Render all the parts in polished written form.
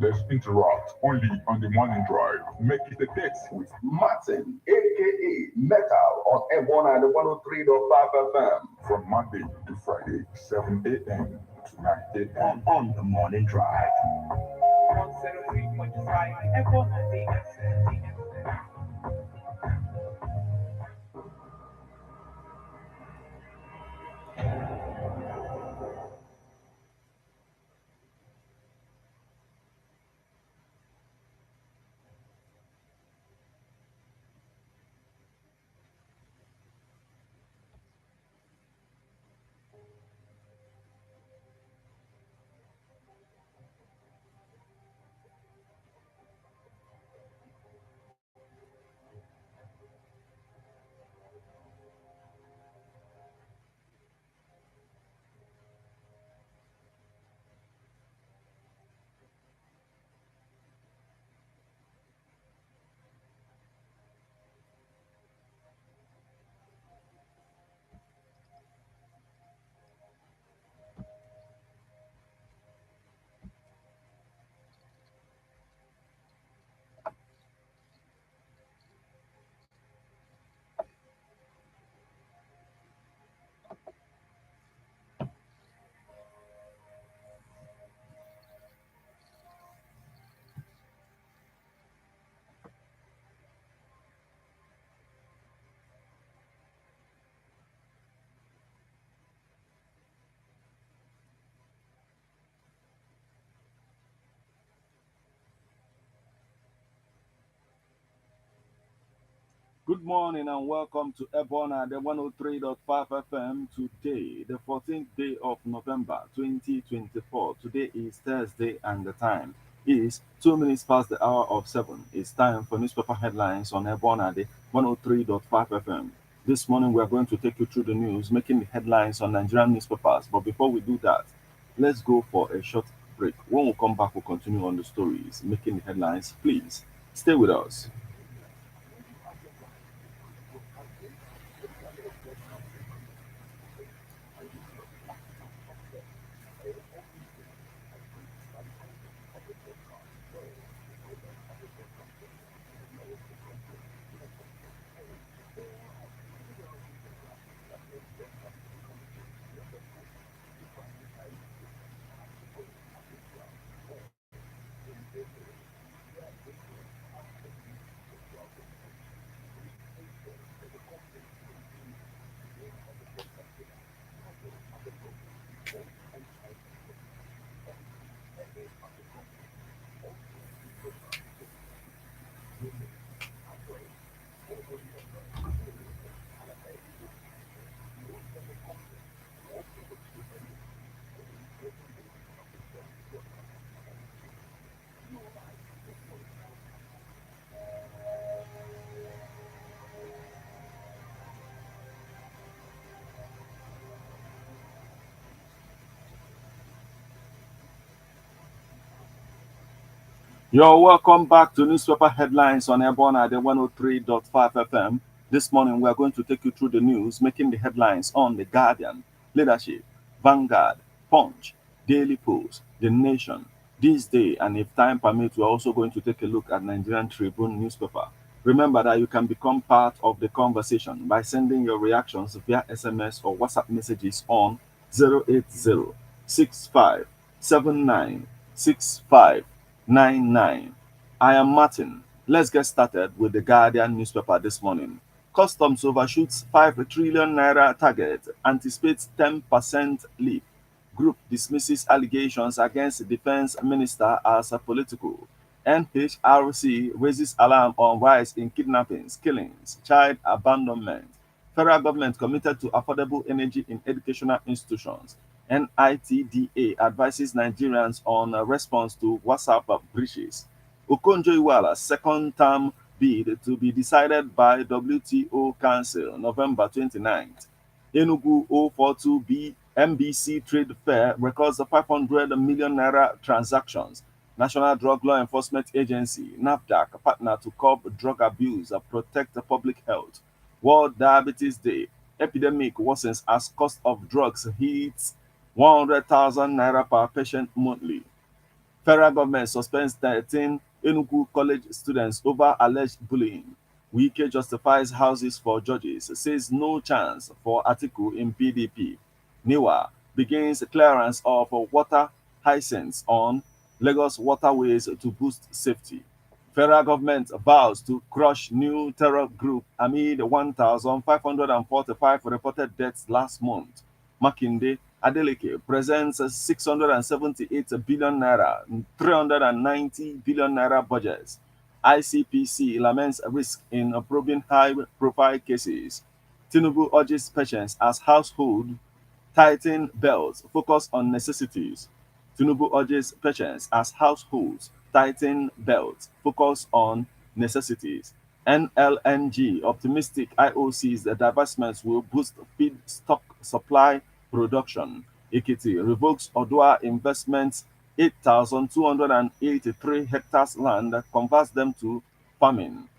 Let's interact only on the morning drive. Make it a date with Martin, aka Metal, on M1 and 103.5 FM. from Monday to Friday, 7 a.m. to 9 a.m. On the morning drive. 103.5 EBEONADI FM. Good morning and welcome to EBEONADI 103.5 FM. Today, the 14th day of November 2024. Today is Thursday and the time is 2 minutes past the hour of 7. It's time for newspaper headlines on EBEONADI 103.5 FM. This morning, we are going to take you through the news, making the headlines on Nigerian newspapers. But before we do that, let's go for a short break. When we come back, we'll continue on the stories, making the headlines. Please stay with us. You're welcome back to newspaper headlines on Airborne at the 103.5 FM. This morning, we are going to take you through the news, making the headlines on The Guardian, Leadership, Vanguard, Punch, Daily Post, The Nation. This day, and if time permits, we're also going to take a look at Nigerian Tribune newspaper. Remember that you can become part of the conversation by sending your reactions via SMS or WhatsApp messages on 080 6579 I am Martin. Let's get started with the Guardian newspaper this morning. Customs overshoots 5 trillion naira target, anticipates 10% leap. Group dismisses allegations against defense minister as a political. NHRC raises alarm on rise in kidnappings, killings, child abandonment. Federal government committed to affordable energy in educational institutions. NITDA advises Nigerians on a response to WhatsApp breaches. Okonjo-Iweala's second term bid to be decided by WTO Council November 29th. Enugu 042B MBC Trade Fair records 500 million naira transactions. National Drug Law Enforcement Agency, NAFDAC, partner to curb drug abuse and protect the public health. World Diabetes Day, epidemic worsens as cost of drugs hits 100,000 naira per patient monthly. Federal government suspends 13 Enugu college students over alleged bullying. Wike justifies houses for judges, says no chance for Atiku in PDP. NIWA begins clearance of water hyacinths on Lagos waterways to boost safety. Federal government vows to crush new terror group amid 1,545 reported deaths last month. Makinde Adeleke presents a 678 billion naira, 390 billion naira budgets. ICPC laments risk in probing high-profile cases. Tinubu urges patience as household tighten belts, focus on necessities. Tinubu urges patience as households tighten belts, focus on necessities. NLNG optimistic IOC's divestments will boost feedstock supply production. Ekiti revokes Odua investments 8,283 hectares land, converts them to farming.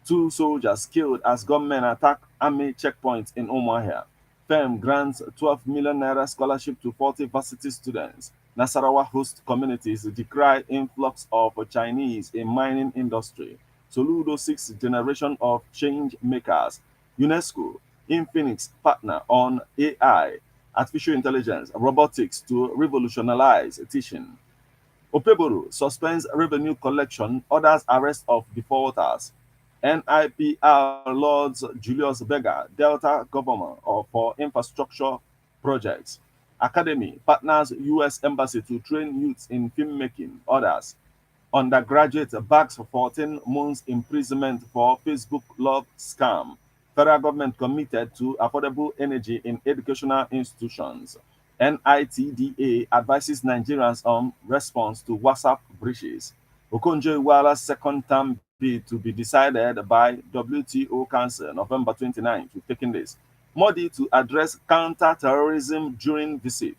2 soldiers killed as gunmen attack army checkpoints in Umuahia. FEM grants 12 million naira scholarship to 40 varsity students. Nasarawa host communities decry influx of Chinese in mining industry. Soludo sixth generation of change makers. UNESCO, Infinix partner on AI, artificial intelligence, robotics to revolutionize teaching. Opeboro suspends revenue collection, orders arrest of defaulters. NIPR Lords Julius Berger, Delta Governor for infrastructure projects. Academy partners U.S. Embassy to train youths in filmmaking. Orders. Undergraduate backs 14 months imprisonment for Facebook love scam. Federal government committed to affordable energy in educational institutions. NITDA advises Nigerians on response to WhatsApp breaches. Okonjo-Iweala's second term bid to be decided by WTO Council November 29 to taking this. Modi to address counter-terrorism during visit.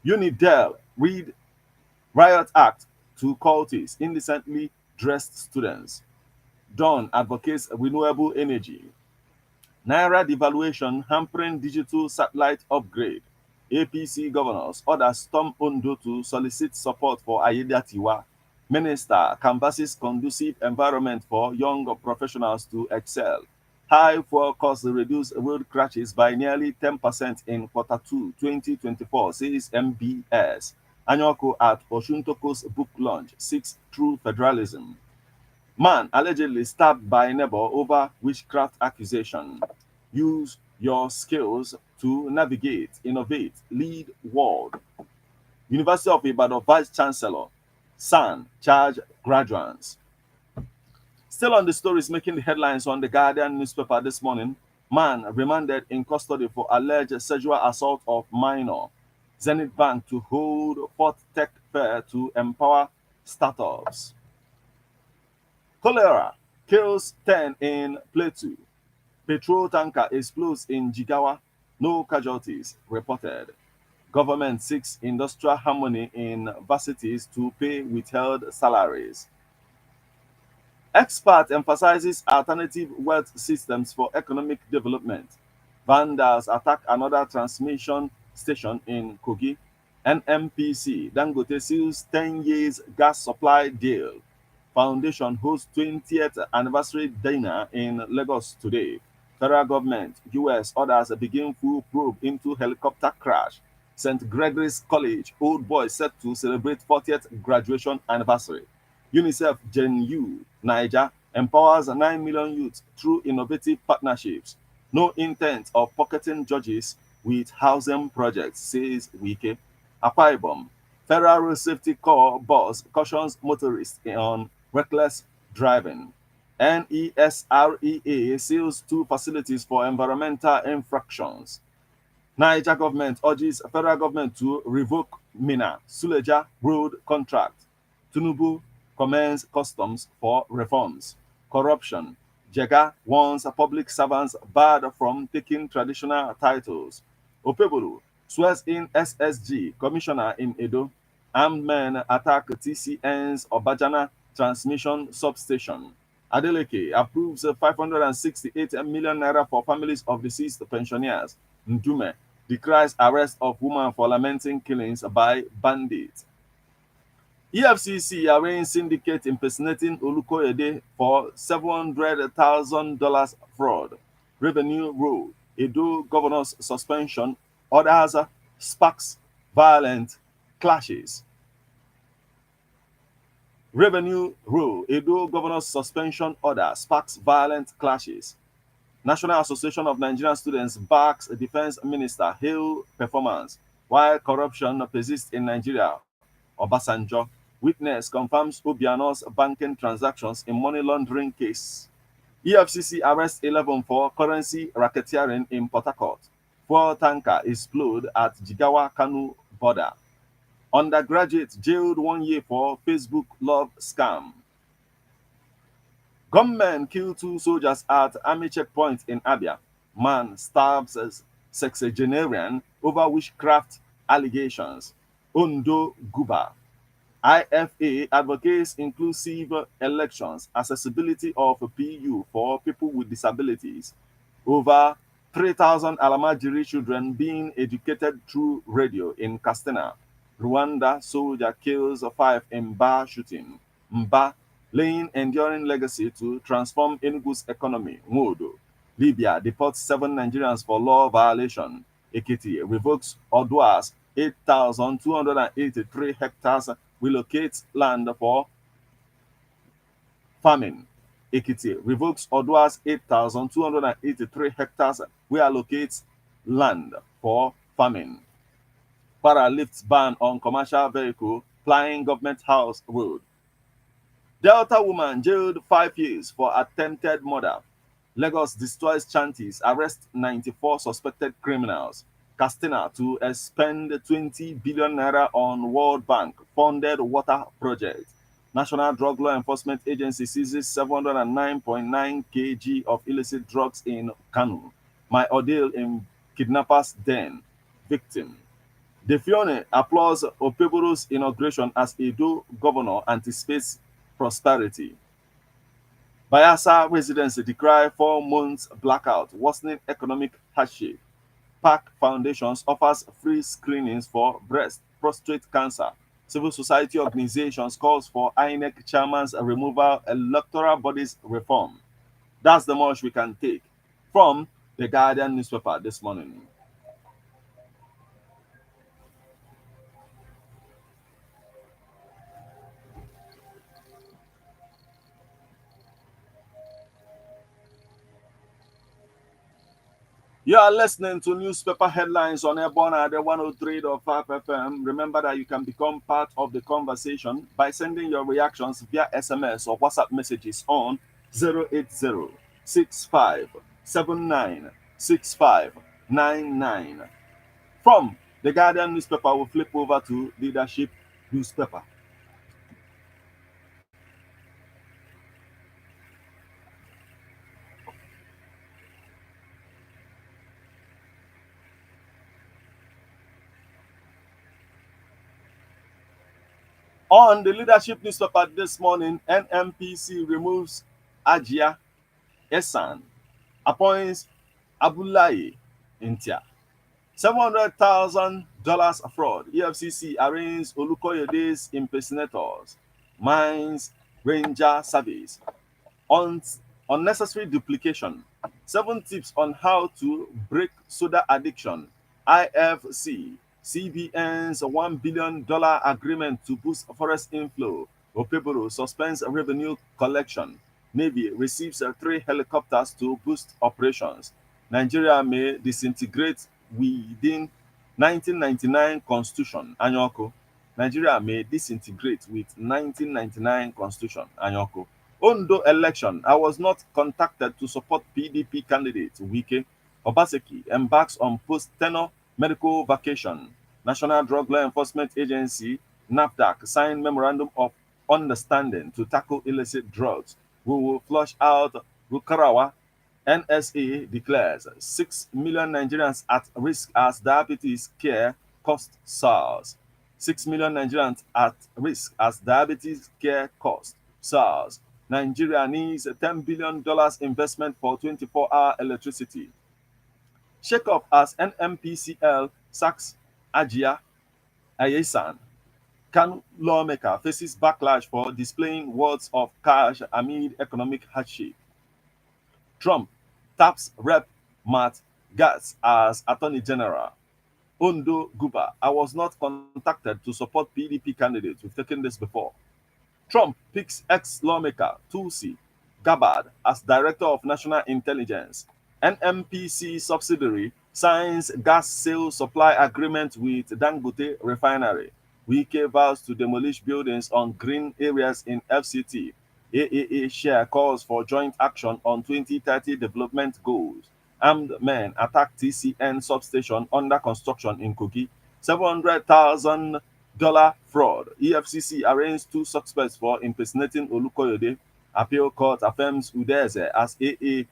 Unidel read Riot Act to cultists, indecently dressed students. Dawn advocates renewable energy. Naira devaluation hampering digital satellite upgrade. APC governors order storm Ondo to solicit support for Ayedatiwa. Minister canvasses conducive environment for young professionals to excel. High fuel costs reduce road crashes by nearly 10% in Q2 2024, says MBS. Anyoko at Oshuntoko's book launch, seeks True Federalism. Man allegedly stabbed by neighbor over witchcraft accusation. Use your skills to navigate, innovate, lead world. University of Ibadan Vice Chancellor, SAN, charge graduates. Still on the stories making the headlines on the Guardian newspaper this morning, man remanded in custody for alleged sexual assault of minor. Zenith Bank to hold fourth tech fair to empower startups. Cholera kills 10 in Plateau. Petrol tanker explodes in Jigawa. No casualties reported. Government seeks industrial harmony in varsities to pay withheld salaries. Expert emphasizes alternative wealth systems for economic development. Vandals attack another transmission station in Kogi. NMPC Dangote seals 10 years gas supply deal. Foundation hosts 20th anniversary dinner in Lagos today. Federal government, US orders begin full probe into helicopter crash. St. Gregory's College, old boys set to celebrate 40th graduation anniversary. UNICEF Gen U, Niger, empowers 9 million youths through innovative partnerships. No intent of pocketing judges with housing projects, says Wike. Akwa Ibom, Federal Road Safety Corps boss cautions motorists on reckless driving. NESREA seals 2 facilities for environmental infractions. Niger government urges federal government to revoke Mina Suleja road contract. Tinubu commends customs for reforms. Corruption. Jega warns public servants barred from taking traditional titles. Opebolu swears in SSG commissioner in Edo. Armed men attack TCN's Obajana transmission substation. Adeleke approves 568 million naira for families of deceased pensioners. Ndume decries arrest of woman for lamenting killings by bandits. EFCC arraigned syndicate impersonating Olukoyede for $700,000 fraud. Revenue rule. Edo governor's suspension. Others sparks violent clashes. Revenue rule. Edo governor's suspension order sparks violent clashes. National Association of Nigerian Students backs Defense Minister hail performance. While corruption persists in Nigeria, Obasanjo. Witness confirms Obiano's banking transactions in money laundering case. EFCC arrests 11 for currency racketeering in Port Harcourt. Fuel tanker explode at Jigawa Kanu border. Undergraduate jailed 1 year for Facebook love scam. Gunmen kill 2 soldiers at army checkpoint in Abia. Man stabs a sexagenarian over witchcraft allegations. Ondo Guba. IFA advocates inclusive elections, accessibility of PU for people with disabilities. Over 3,000 Alamajiri children being educated through radio in Castina. Rwanda soldier kills 5 in bar shooting. Mba laying enduring legacy to transform Enugu's economy. Modo. Libya deports 7 Nigerians for law violation. Ekiti revokes Odua's 8,283 hectares relocates land for farming. Ekiti revokes Odua's 8,283 hectares reallocates land for farming. Para lifts ban on commercial vehicle plying government house road. Delta woman jailed 5 years for attempted murder. Lagos destroys chanties, arrests 94 suspected criminals. Castina to expend 20 billion naira on World Bank funded water project. National Drug Law Enforcement Agency seizes 709.9 kg of illicit drugs in Kanu. My ordeal in kidnappers' den. Victim. Defione applauds Opeboro's inauguration as Edo governor anticipates prosperity. Bayelsa residents decry 4 months blackout, worsening economic hardship. PAC Foundations offers free screenings for breast, prostate cancer. Civil society organizations calls for INEC chairman's removal, electoral bodies reform. That's the much we can take from the Guardian newspaper this morning. You are listening to newspaper headlines on EBEONADI 103.5 FM. Remember that you can become part of the conversation by sending your reactions via SMS or WhatsApp messages on 080 From the Guardian newspaper, we'll flip over to Leadership newspaper. On the Leadership newspaper this morning, NMPC removes Ajia Esan, appoints Abdullahi Intia. $700,000 fraud. EFCC arraigns Olukoyede's impersonators. Mines Ranger Service. Unnecessary duplication. 7 tips on how to break soda addiction. IFC. CBN's $1 billion agreement to boost forest inflow. Opeboro suspends revenue collection. Navy receives 3 helicopters to boost operations. Nigeria may disintegrate within 1999 Constitution. Anyoko. Nigeria may disintegrate with 1999 Constitution. Anyoko. Ondo election. I was not contacted to support PDP candidate Wike. Obaseki embarks on post-tenure medical vacation. National Drug Law Enforcement Agency NAFDAC signed memorandum of understanding to tackle illicit drugs. We will flush out Rukarawa. NSA declares 6 million Nigerians at risk as diabetes care cost SARS. 6 million Nigerians at risk as diabetes care cost SARS. Nigeria needs a $10 billion investment for 24-hour electricity. Shake up as NMPCL sacks Ajia Ayesan. Kanu lawmaker faces backlash for displaying words of cash amid economic hardship. Trump taps Rep. Matt Gaetz as Attorney General. Ondo Guba, I was not contacted to support PDP candidates. We've taken this before. Trump picks ex-lawmaker Tulsi Gabbard as Director of National Intelligence. NMPC subsidiary signs gas sales supply agreement with Dangote Refinery. Wike vows to demolish buildings on green areas in FCT. AAA share calls for joint action on 2030 development goals. Armed men attack TCN substation under construction in Kogi. $700,000 fraud. EFCC arraigns 2 suspects for impersonating Olukoyede. Appeal court affirms Udeze as AA